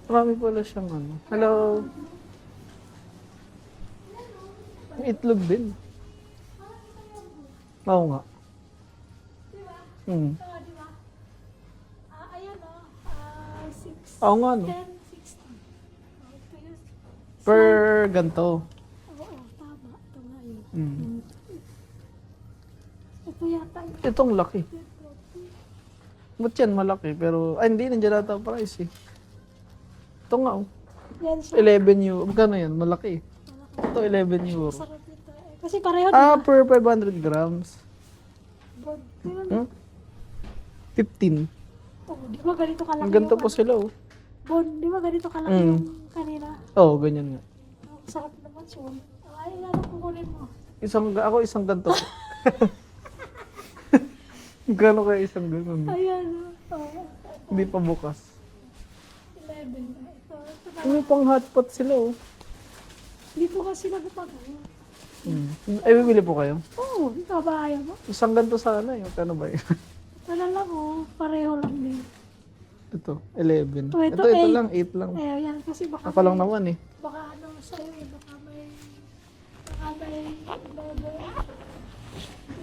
Marami pala siyang ano. Hello. May itlog din. Oo nga. Hmm. Ayan o, 6, Oo nga no. 10, 60. Per ganto. Oo, tama. Ito nga yun. Hmm. Ito yata yun. Itong laki. Ba't yan malaki? Pero, ay hindi, nandiyan ata ang price eh. Ito nga oh. Yan siya. 11 euro. Magkano yan? Malaki eh. Ito 11 euro. Masarap ito eh. Kasi pareho Ah, diba? per 500 grams. Bod. Tingnan mo. Hmm? 15. Oh, di ba ganito kalaki Ang ganito yung po sila oh. Bon, di ba ganito kalaki Mm. yung kanina? Oo, ganyan nga. Ang sarap naman siya. Ay, ano kukunin mo? Ako isang ganito. Gano'n kaya isang ganun? Ayan o. Oh, Hindi pa bukas. 11. Ito na. May pang hotpot sila oh. Hindi po kasi nagpapagawa. Ay, bibili po kayo? Oo, ikaw ba ayaw mo? Isang ganito sana yun. Kano ba yun? Ito na lang oh, pareho lang din. Ito, 11. Oh, ito, Ito 8. lang, 8 lang. Ayaw yan kasi baka Ako lang naman eh. baka ano sa'yo eh, baka may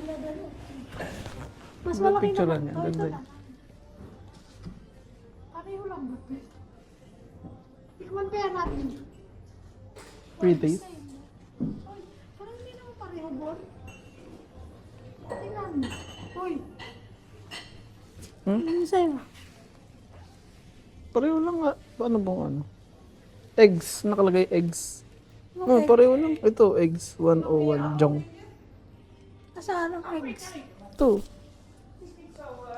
level. Mas Ang malaki picturean naman. niya, Oh, ito ganda na. Pareho lang ba? Tikman kaya natin. Free taste. Uy, parang hindi naman pareho, Bon. Tingnan. Uy. Hmm? Ano sa'yo? Pareho lang nga. Paano bang ano? Eggs. Nakalagay eggs. Okay. Pareho lang. Ito, eggs. 101. Jong. Nasaan ang eggs? Ito.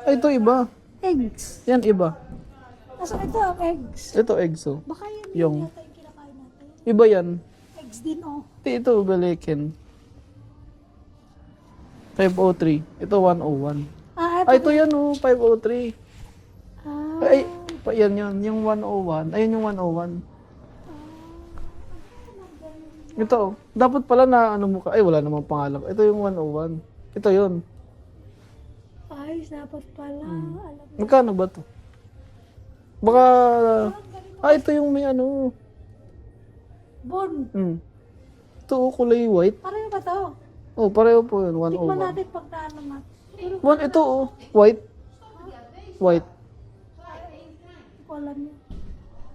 Ay, ito iba. Eggs. Yan, iba. Nasaan ito ang eggs? Ito, eggs oh. Baka yan Yung. yata yung kinakain natin. Iba yan. Eggs din, oh. Ito, belikin. 503. Ito, 101. Ay, ito yan oh. 503. Ah, Ay, yan yun. Yung 101. Ayun yung 101. Ito oh. Dapat pala na ano mo ka. Ay, wala namang pangalan. Ito yung 101. Ito yun. ay, dapat pala. Alam mo. Magkano ba to? Baka... ito yung may ano. Bon, Ito oh, kulay white. pareho ba to? Oh, pareho po yun. Tikman 101. natin pag naano mat. Pero Ito oh. White. White. hindi ko alam yun.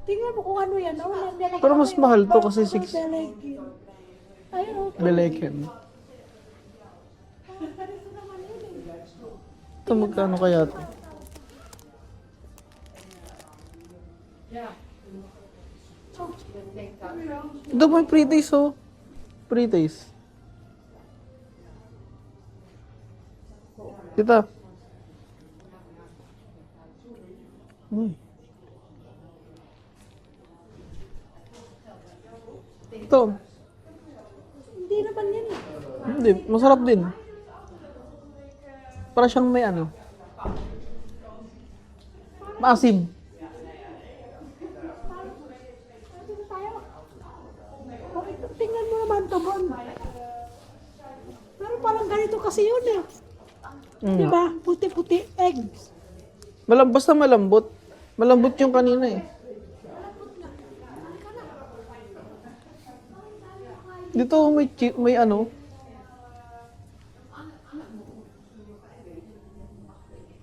Tingnan mo kung ano yan. Oh, nandiyan Pero mas mahal to kasi 6 Belekin. Ayun, oh. belikin. Ito magkano kaya to? Ito may pre-taste oh. Pre-taste. Kita. Ito. Hindi naman yan eh. Hindi, masarap din. Para siyang may ano. Maasim. Dito tayo. Oh, ito, tingnan mo naman to, Bon. Pero parang ganito kasi yun eh. Di ba? Puti-puti eggs. Basta malambot. Malambot yung kanina eh. Dito may ano.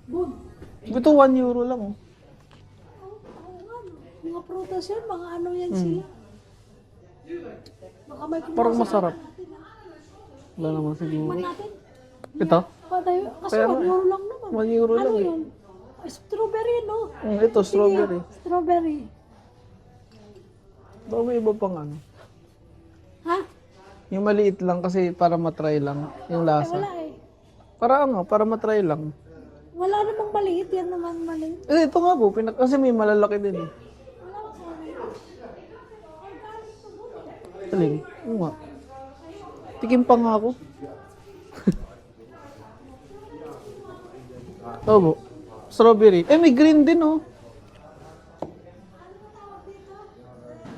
Bon. Ito 1 euro lang oh. Oo nga, no. Mga prutas yan, mga ano yan sila. Baka may kumuha Parang sa masarap. natin, ah. Wala naman siguro. Tikman natin. Ito? Patayo. Kasi Pero, 1 euro lang naman. 1 euro Ano lang eh. yun? Strawberry, no? Ito, strawberry. Sige, strawberry. Baka may iba pang ano. Ha? Yung maliit lang kasi para matry lang yung Eh, lasa. wala eh. Para matry lang. Wala namang maliit. Yan naman maliit. Ito nga po, kasi may malalaki din eh. Wala namang maliit. Galing. Oo nga. Tikim pa nga ako. Opo. Strawberry. Eh, may green din oh.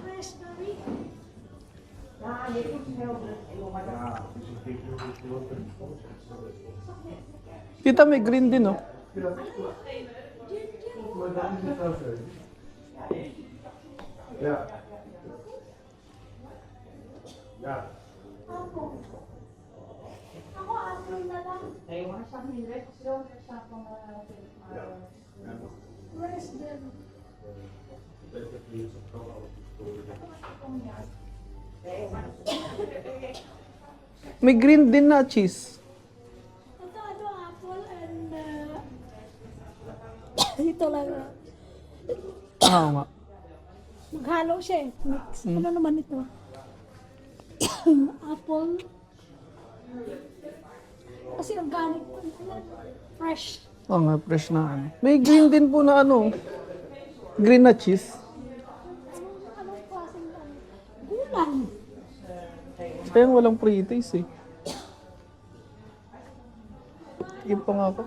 Raspberry. Tita, may green din, oh. Ja. Ja. May green din na cheese. Ito ano, apple and ito lang. Oo nga. Maghalo siya eh. Mix. Ano naman ito? Apple. Kasi organic. Fresh. Oo nga, fresh na ano. May green din po na ano. Green na cheese. Anong klaseng ano? Gulang. Kaya walang pre-taste eh. Iba pa nga ako.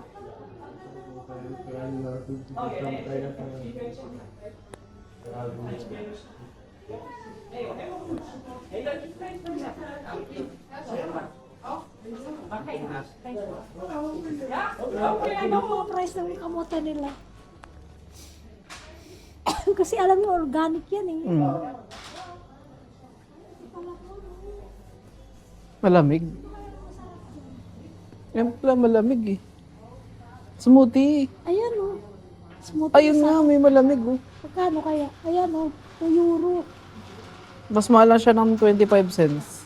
Ano po price ng kamote nila? Kasi alam mo, organic yan eh. Malamig. Yan pala malamig eh. Smoothie. Ayan o. Smoothie. Ayun nga, may malamig oh. Pagkano kaya? Ayan o. 2 euro. Mas mahal lang siya ng 25 cents.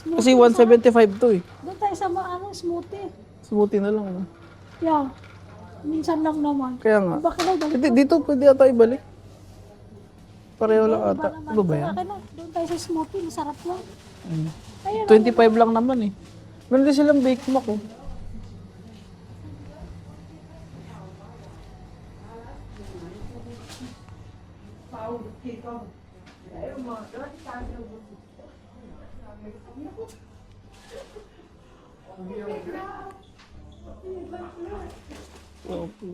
Kasi Smoothie. 175 to eh. Doon tayo sa smoothie. Smoothie na lang. Oh. Yeah. Minsan lang naman. Kaya nga. Baka na balik. Hindi, dito pwede ata ibalik. Pareho lang ata. Ano ba yan? Akin na. Doon tayo sa smoothie. Masarap yan. Ayun. 25 lang naman eh. Meron din silang bake mac oh. Opo.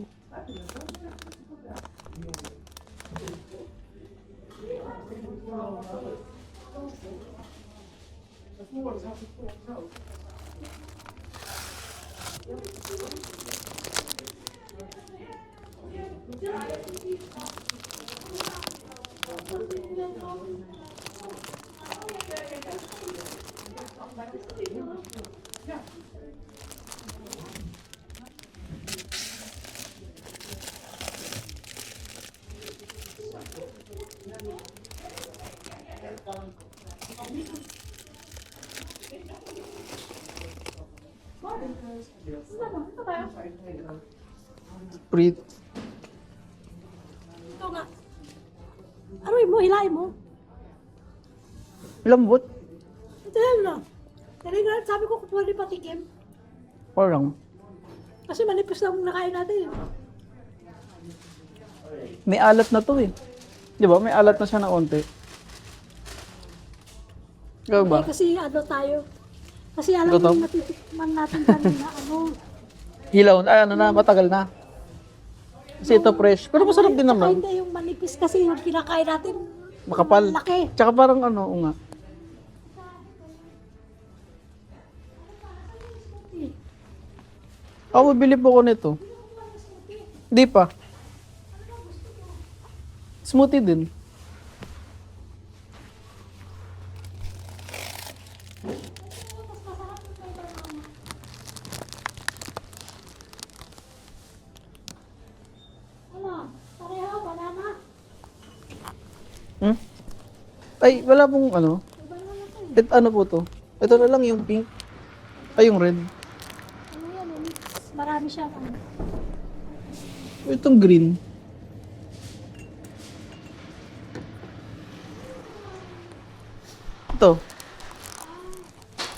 Pre Ito nga. Ano mo? Hilahin mo. lambot. Ito yan na. Talaga, sabi ko kung pwede patikim. Parang Kasi manipis lang nakain natin. may alat na to eh. Di ba? May alat na siya na onte. Ikaw ba? Eh, kasi ano tayo. Kasi alam Gutom? mo natitikman natin kanina ano. Hilaw. Ay, ano na, matagal na. Kasi ito fresh. Pero masarap din Ay, naman. hindi yung manipis kasi yung kinakain natin. Makapal. Laki. Tsaka parang ano, oo nga. Ako, bibili po ko nito. Di pa. Smoothie din. Ano? Pareho, banana. Hmm? Ay, wala pong ano. Iba naman ito. Ano po to? Ito na lang yung pink. Ay, yung red. Ano yan eh, mix. Marami siyang ano. Itong green. Ito.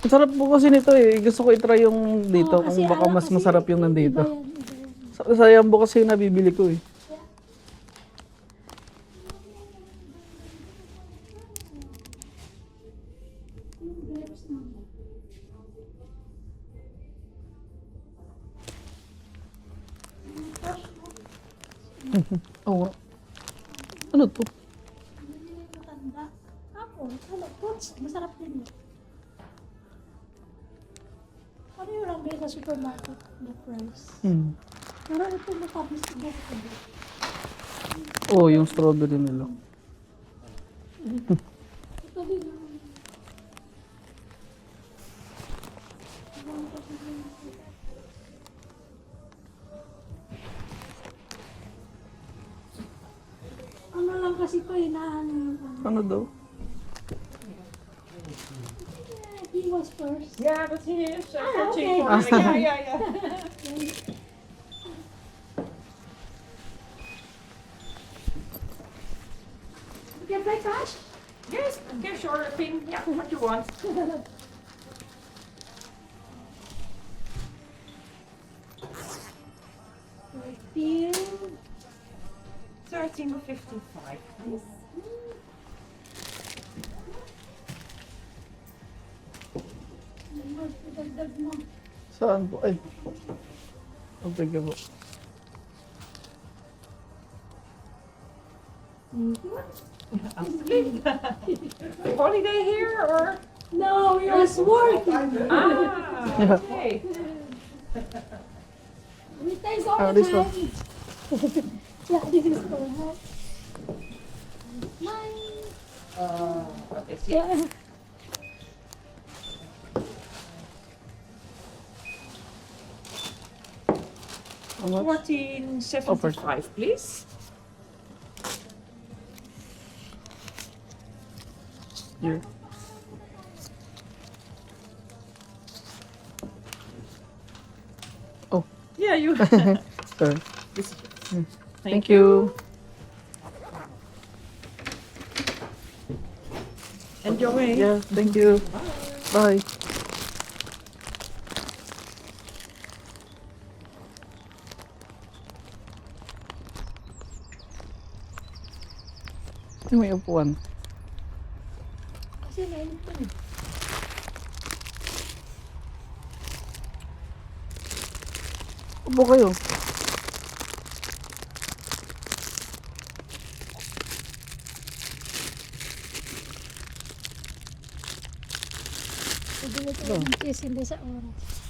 Ang sarap po kasi nito eh. Gusto ko i-try yung dito. Oo, kasi Kung baka alam mas kasi masarap yung iba nandito. yan, iba yan. Sayang po kasi yung nabibili ko eh. Yung grapes na. Oo. Ano to? Matanda. Apple. Ano? Fruit nuts, masarap din yun. Ano yun lang din sa supermarket na price? Pero ito matamis na ito. Oh, yung strawberry nila. Ito din. Ano lang kasi ko inaano. Ano daw? He was first. Yeah, but he is okay. searching for it. Yeah. You can play cash? Yes, okay, sure thing. Yeah, what you want. 13.55, please. Dagdag mo. Saan po? Ay. Okay ka po. Holiday here or? No, we are working. Ah, okay. We taste all the This one. time. Yeah, this is for her. Mine. Okay, Yeah. How much? 14.75, please. Here. Oh, Yeah, you. sorry. This is Thank you. Enjoy. Yeah, thank you. Bye. Ay, may upuan. Kasi mainit pa eh. Upo kayo. Pwede mo ito ng cheese, hindi sa oras.